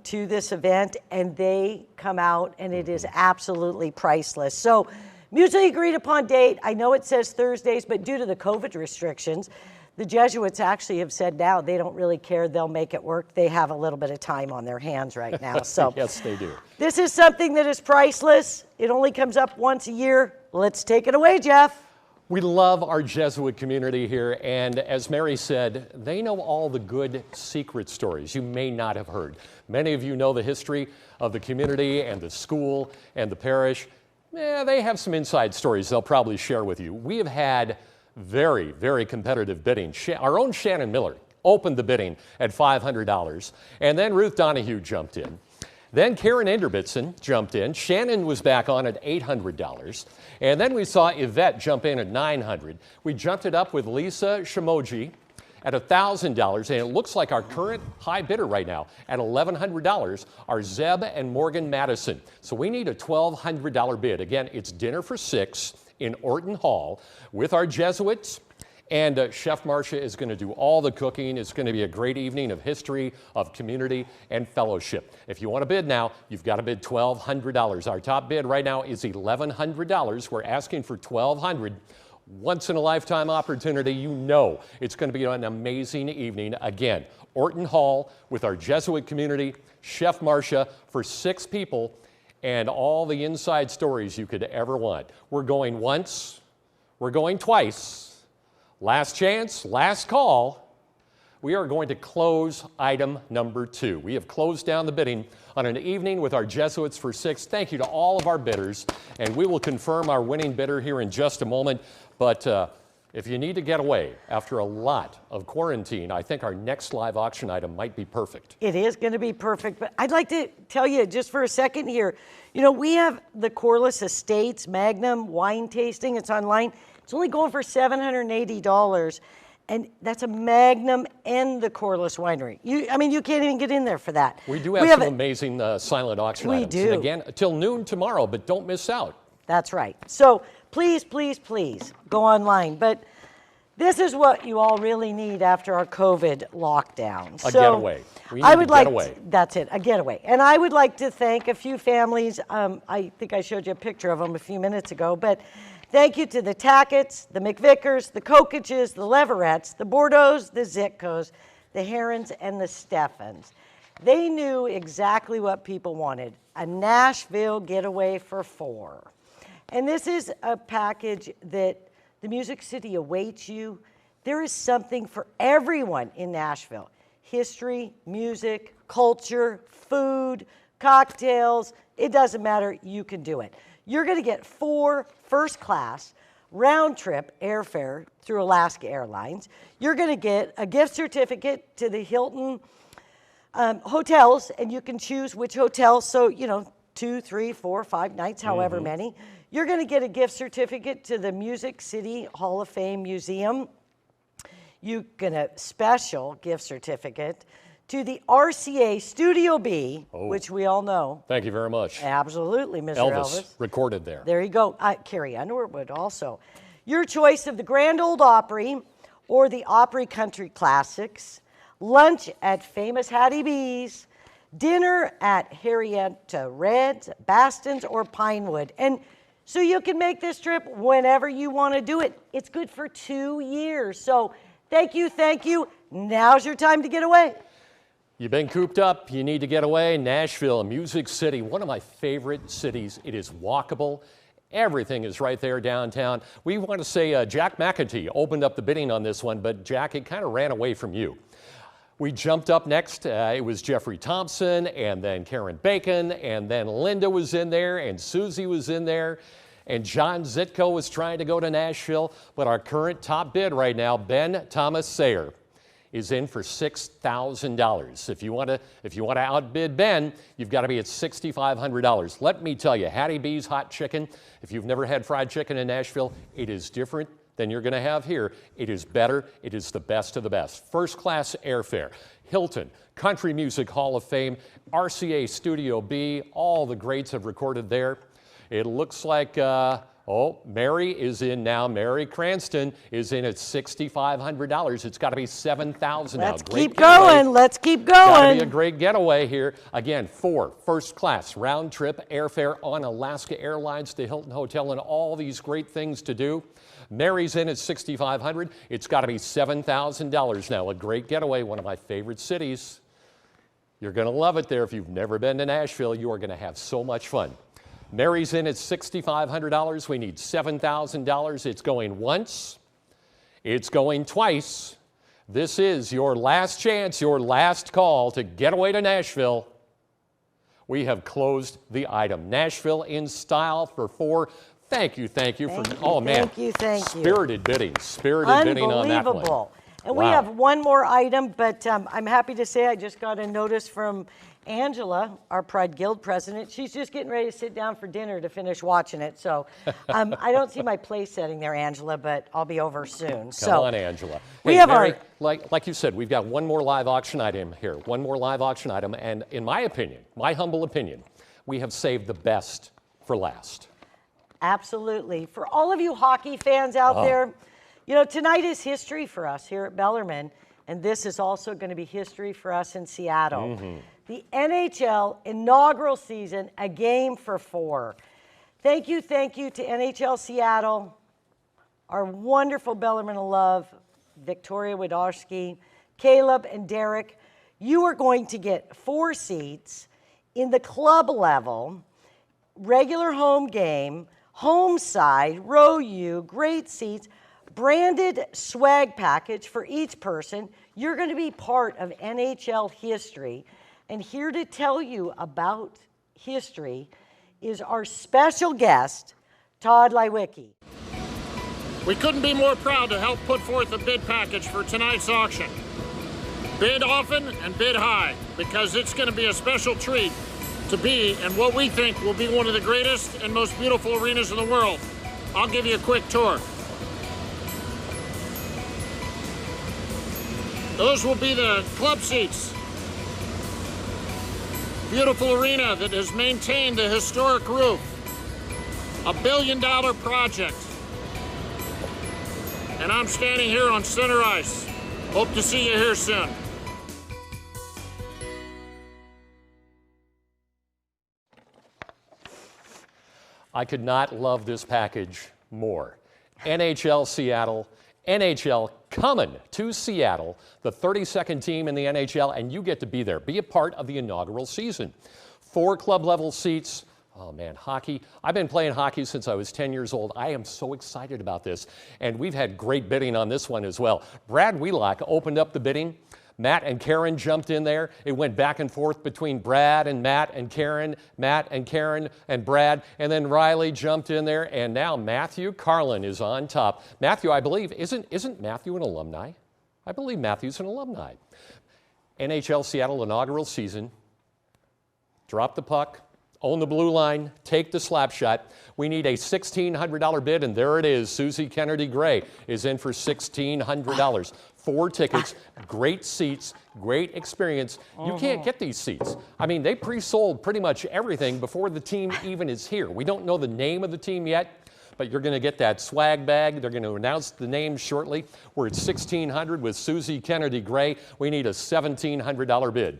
to this event, and they come out, and it is absolutely priceless. So, mutually agreed upon date. I know it says Thursdays, but due to the COVID restrictions, the Jesuits actually have said now they don't really care. They'll make it work. They have a little bit of time on their hands right now. So yes, they do. This is something that is priceless. It only comes up once a year. Let's take it away, Jeff. We love our Jesuit community here, and as Mary said, they know all the good secret stories you may not have heard. Many of you know the history of the community and the school and the parish. They have some inside stories they'll probably share with you. We have had very, very competitive bidding. Our own Shannon Miller opened the bidding at $500, and then Ruth Donahue jumped in. Then Karen Enderbitson jumped in. Shannon was back on at $800. And then we saw Yvette jump in at $900. We jumped it up with Lisa Shimoji at $1,000. And it looks like our current high bidder right now at $1,100 are Zeb and Morgan Madison. So we need a $1,200 bid. Again, it's dinner for 6 in Orton Hall with our Jesuits. And Chef Marcia is going to do all the cooking. It's going to be a great evening of history, of community, and fellowship. If you want to bid now, you've got to bid $1,200. Our top bid right now is $1,100. We're asking for $1,200. Once in a lifetime opportunity. You know it's going to be an amazing evening. Again, Orton Hall with our Jesuit community, Chef Marcia for 6 people, and all the inside stories you could ever want. We're going once, we're going twice. Last chance, last call. We are going to close item number 2. We have closed down the bidding on an evening with our Jesuits for 6. Thank you to all of our bidders, and we will confirm our winning bidder here in just a moment. But if you need to get away after a lot of quarantine, I think our next live auction item might be perfect. It is going to be perfect, but I'd like to tell you just for a second here, we have the Corliss Estates Magnum wine tasting. It's online. It's only going for $780, and that's a Magnum and the Corliss Winery. You can't even get in there for that. We do have some amazing silent auction items. We do. And again, till noon tomorrow, but don't miss out. That's right. So please, please, please go online. But This is what you all really need after our COVID lockdown. A getaway. We need I would a like getaway. that's it, a getaway. And I would like to thank a few families. I think I showed you a picture of them a few minutes ago, but thank you to the Tackett's, the McVickers, the Kokiches, the Leverettes, the Bordeaux's, the Zitkos, the Herons, and the Steffens. They knew exactly what people wanted, a Nashville getaway for 4. And this is a package that the Music City awaits you. There is something for everyone in Nashville. History, music, culture, food, cocktails, it doesn't matter, you can do it. You're gonna get 4 first-class round-trip airfare through Alaska Airlines. You're gonna get a gift certificate to the Hilton hotels, and you can choose which hotels, so 2, 3, 4, 5 nights, however many. You're going to get a gift certificate to the Music City Hall of Fame Museum. You get a special gift certificate to the RCA Studio B, which we all know. Thank you very much. Absolutely, Mr. Elvis recorded there. There you go. Carrie Underwood also. Your choice of the Grand Ole Opry or the Opry Country Classics, lunch at famous Hattie B's, dinner at Harrietta Red's, Baston's, or Pinewood. And so you can make this trip whenever you want to do it. It's good for 2 years. So thank you, thank you. Now's your time to get away. You've been cooped up, you need to get away. Nashville, Music City, one of my favorite cities. It is walkable. Everything is right there downtown. We want to say Jack McEntee opened up the bidding on this one, but Jack, it kind of ran away from you. We jumped up next. It was Jeffrey Thompson, and then Karen Bacon, and then Linda was in there, and Susie was in there, and John Zitko was trying to go to Nashville. But our current top bid right now, Ben Thomas Sayer, is in for $6,000. If you want to outbid Ben, you've got to be at $6,500. Let me tell you, Hattie B's hot chicken. If you've never had fried chicken in Nashville, it is different than you're going to have here. It is better. It is the best of the best. First class airfare. Hilton, Country Music Hall of Fame, RCA Studio B, all the greats have recorded there. It looks like, Mary is in now. Mary Cranston is in at $6,500. It's got to be $7,000 now. Let's keep going. Let's keep going. Got to be a great getaway here. Again, 4 first class round trip airfare on Alaska Airlines to Hilton Hotel and all these great things to do. Mary's in at $6,500. It's got to be $7,000 now. A great getaway, one of my favorite cities. You're going to love it there. If you've never been to Nashville, you are going to have so much fun. Mary's in at $6,500. We need $7,000. It's going once. It's going twice. This is your last chance, your last call to get away to Nashville. We have closed the item. Nashville in style for 4. Thank you for, thank you. Spirited bidding on that one. Unbelievable. And we have one more item, but I'm happy to say I just got a notice from Angela, our Pride Guild president. She's just getting ready to sit down for dinner to finish watching it. So I don't see my place setting there, Angela, but I'll be over soon. Come on, Angela. We hey, have Mary, like you said, we've got one more live auction item here. One more live auction item. And in my opinion, my humble opinion, we have saved the best for last. Absolutely. For all of you hockey fans out there, tonight is history for us here at Bellarmine, and this is also going to be history for us in Seattle. The NHL inaugural season, a game for 4. Thank you to NHL Seattle, our wonderful Bellarmine of Love, Victoria Widarski, Caleb, and Derek. You are going to get 4 seats in the club level, regular home game, home side, row U, great seats, branded swag package for each person. You're going to be part of NHL history. And here to tell you about history is our special guest, Todd Leiweke. We couldn't be more proud to help put forth a bid package for tonight's auction. Bid often and bid high, because it's going to be a special treat to be in what we think will be one of the greatest and most beautiful arenas in the world. I'll give you a quick tour. Those will be the club seats. Beautiful arena that has maintained the historic roof. $1 billion project. and I'm standing here on center ice. Hope to see you here soon. I could not love this package more. NHL Seattle, NHL coming to Seattle, the 32nd team in the NHL, and you get to be there. Be a part of the inaugural season. 4 club-level seats. Oh, man, hockey. I've been playing hockey since I was 10 years old. I am so excited about this, and we've had great bidding on this one as well. Brad Wheelock opened up the bidding. Matt and Karen jumped in there. It went back and forth between Brad and Matt and Karen and Brad, and then Riley jumped in there, and now Matthew Carlin is on top. Matthew, I believe, isn't Matthew an alumni? I believe Matthew's an alumni. NHL Seattle inaugural season. Drop the puck, own the blue line, take the slap shot. We need a $1,600 bid, and there it is. Susie Kennedy Gray is in for $1,600. 4 tickets, great seats, great experience. You can't get these seats. I mean, they pre-sold pretty much everything before the team even is here. We don't know the name of the team yet, but you're going to get that swag bag. They're going to announce the name shortly. We're at $1,600 with Susie Kennedy Gray. We need a $1,700 bid.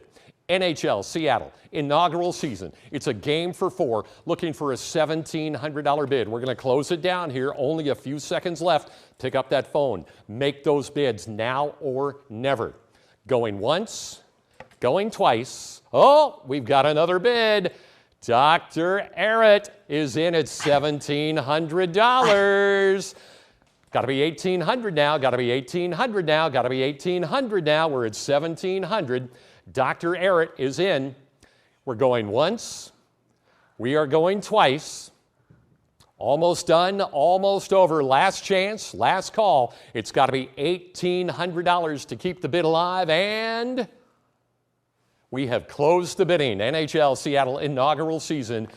NHL Seattle, inaugural season. It's a game for 4, looking for a $1,700 bid. We're going to close it down here. Only a few seconds left. Pick up that phone. Make those bids now or never. Going once, going twice. Oh, we've got another bid. Dr. Errett is in at $1,700. Got to be $1,800 now. Got to be $1,800 now. Got to be $1,800 now. We're at $1,700. Dr. Errett is in. We're going once. We are going twice. Almost done, almost over. Last chance, last call. It's got to be $1,800 to keep the bid alive, and we have closed the bidding. NHL Seattle inaugural season.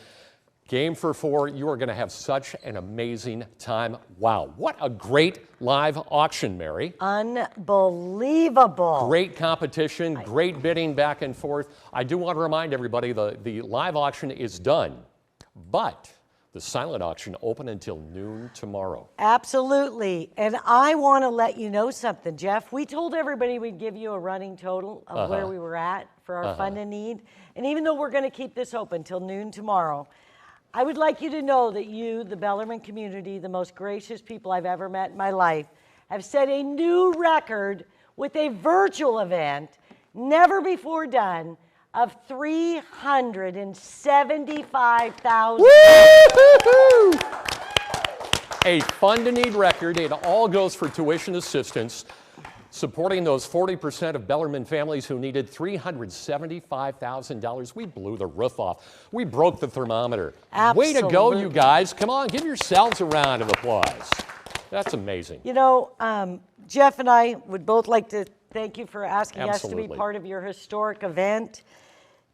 Game for 4. You are going to have such an amazing time. Wow, what a great live auction, Mary. Unbelievable. Great competition, great bidding back and forth. I do want to remind everybody the live auction is done, but the silent auction open until noon tomorrow. Absolutely. And I want to let you know something, Jeff. We told everybody we'd give you a running total of where we were at for our fund and need. And even though we're going to keep this open till noon tomorrow, I would like you to know that you, the Bellarmine community, the most gracious people I've ever met in my life, have set a new record with a virtual event, never before done, of $375,000. A fund and need record. It all goes for tuition assistance, supporting those 40% of Bellarmine families who needed $375,000. We blew the roof off. We broke the thermometer. Absolutely. Way to go, you guys. Come on, give yourselves a round of applause. That's amazing. You know, Jeff and I would both like to thank you for asking us to be part of your historic event.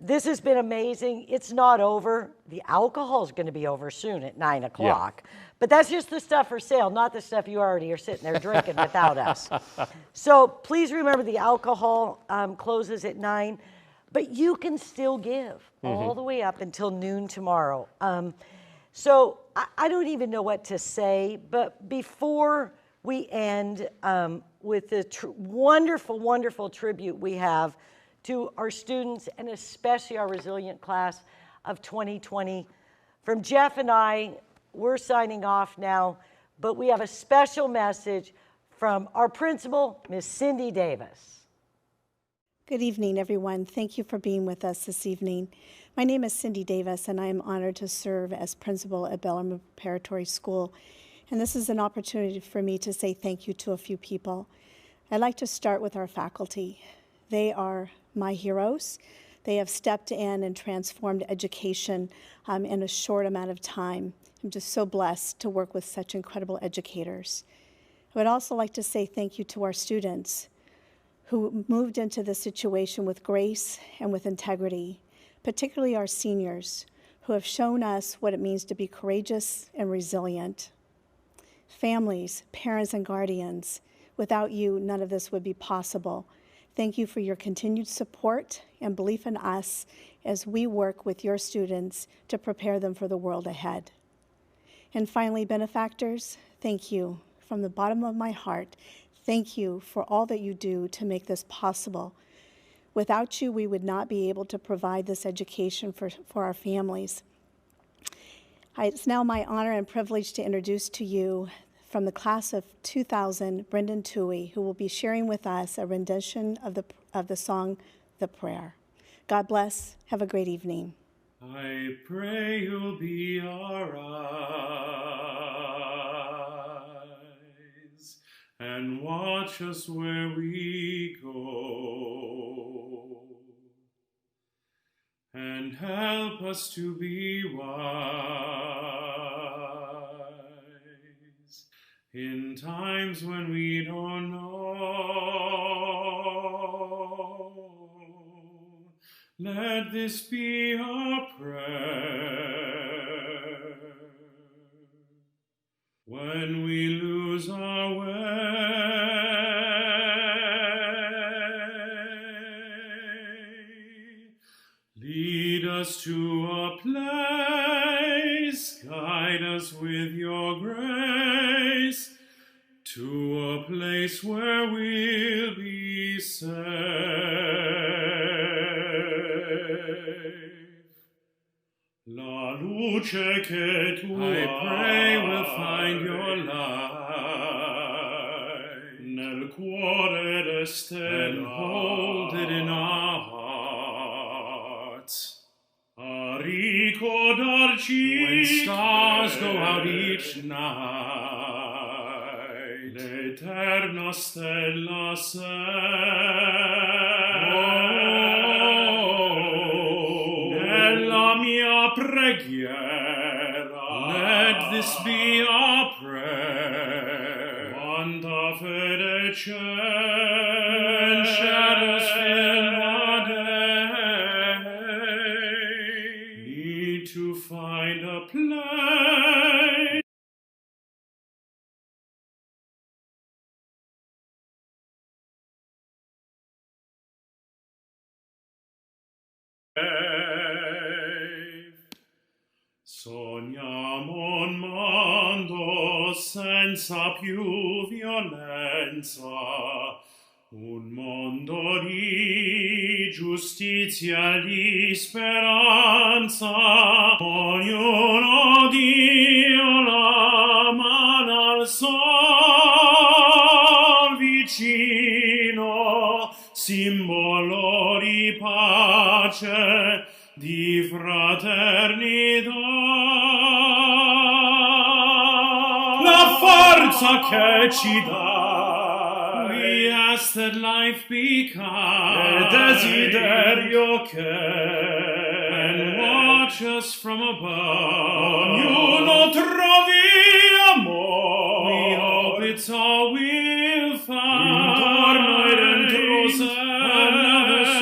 This has been amazing. It's not over. The alcohol is going to be over soon at 9 o'clock. Yeah. But that's just the stuff for sale, not the stuff you already are sitting there drinking without us. So please remember the alcohol closes at 9, but you can still give all the way up until noon tomorrow. So I don't even know what to say, but before we end with the wonderful, wonderful tribute we have to our students and especially our resilient class of 2020. From Jeff and I, we're signing off now, but we have a special message from our principal, Miss Cindy Davis. Good evening, everyone. Thank you for being with us this evening. My name is Cindy Davis, and I am honored to serve as principal at Bellarmine Preparatory School. And this is an opportunity for me to say thank you to a few people. I'd like to start with our faculty. They are my heroes. They have stepped in and transformed education in a short amount of time. I'm just so blessed to work with such incredible educators. I would also like to say thank you to our students who moved into this situation with grace and with integrity, particularly our seniors who have shown us what it means to be courageous and resilient. Families, parents, and guardians, without you, none of this would be possible. Thank you for your continued support and belief in us as we work with your students to prepare them for the world ahead. And finally, benefactors, thank you from the bottom of my heart, thank you for all that you do to make this possible. Without you, we would not be able to provide this education for our families. It's now my honor and privilege to introduce to you, from the class of 2000, Brendan Toohey, who will be sharing with us a rendition of the song, The Prayer. God bless. Have a great evening. I pray you'll be our eyes and watch us where we go, and help us to be wise in times when we don't know. Let this be our prayer when we lose our way. Lead us to a place, guide us with your grace, to a place where we'll be safe. La luce che tu I pray we'll find your light nel cuore le stelle and hold it in our hearts. A ricordarci when stars go out each night, l'eterna stella sei. Let this be our prayer. Quanta fede c'è when shadows fill our day. Need to find a place. Sogniamo un mondo senza più violenza, un mondo di giustizia e di speranza. Ognuno Dio la mano al sol vicino, simbolo di pace, di fraternità. La forza che ci dà, we ask that life be kind, e desiderio che, and watch us from above. Ognuno trovi amor, we hope it's all we'll find. Intorno e dentro sé, another soul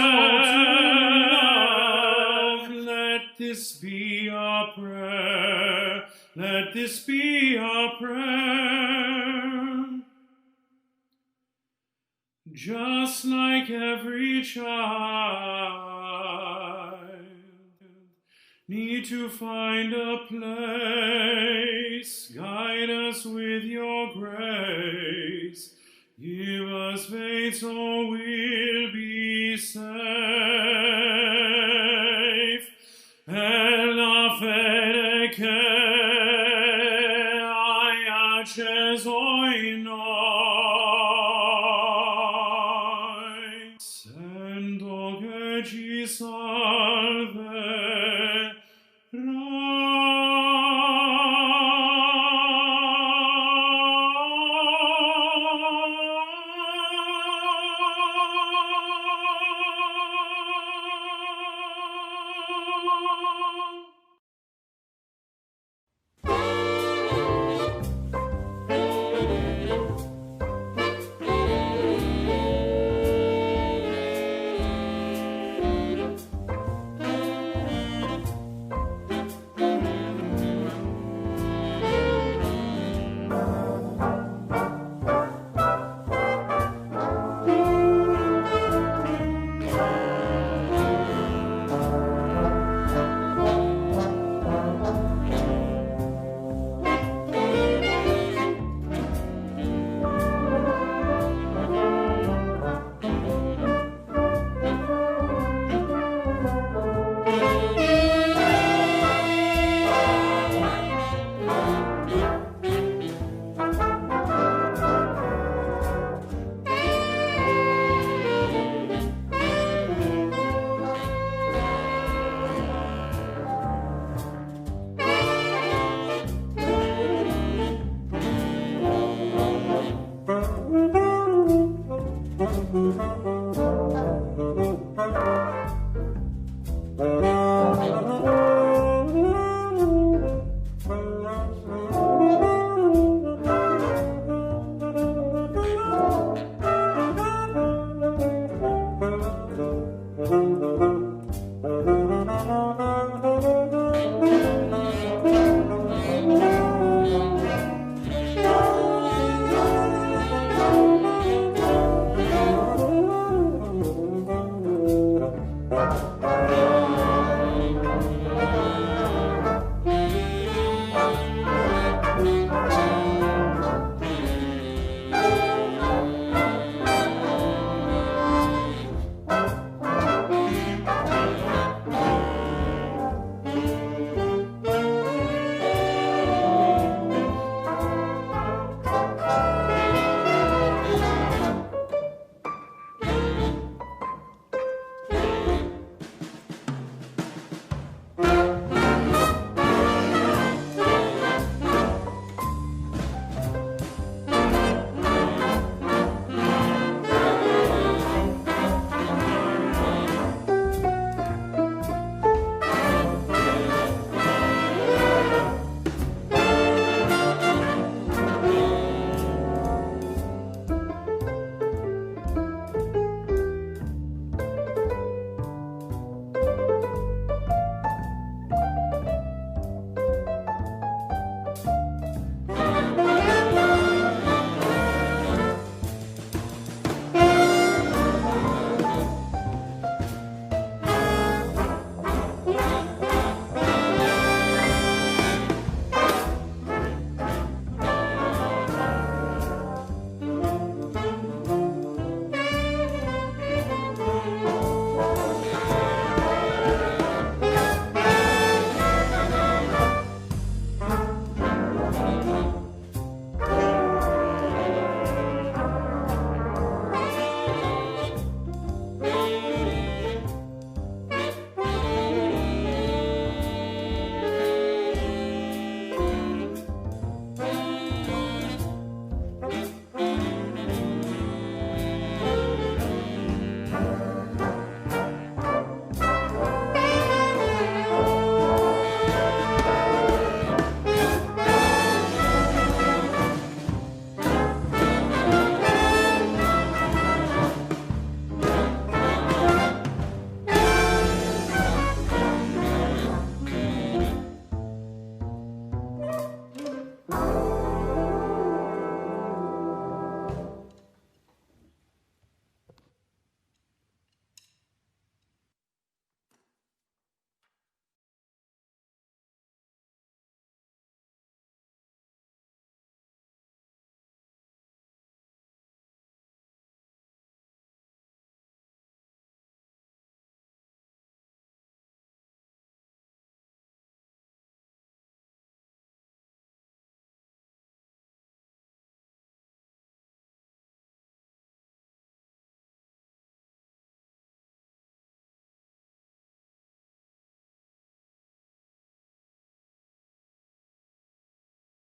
to love. Let this be our prayer. Let this be our prayer. Just like every child, need to find a place. Guide us with your grace. Give us faith so we'll be safe. E la fede che hai acceso in noi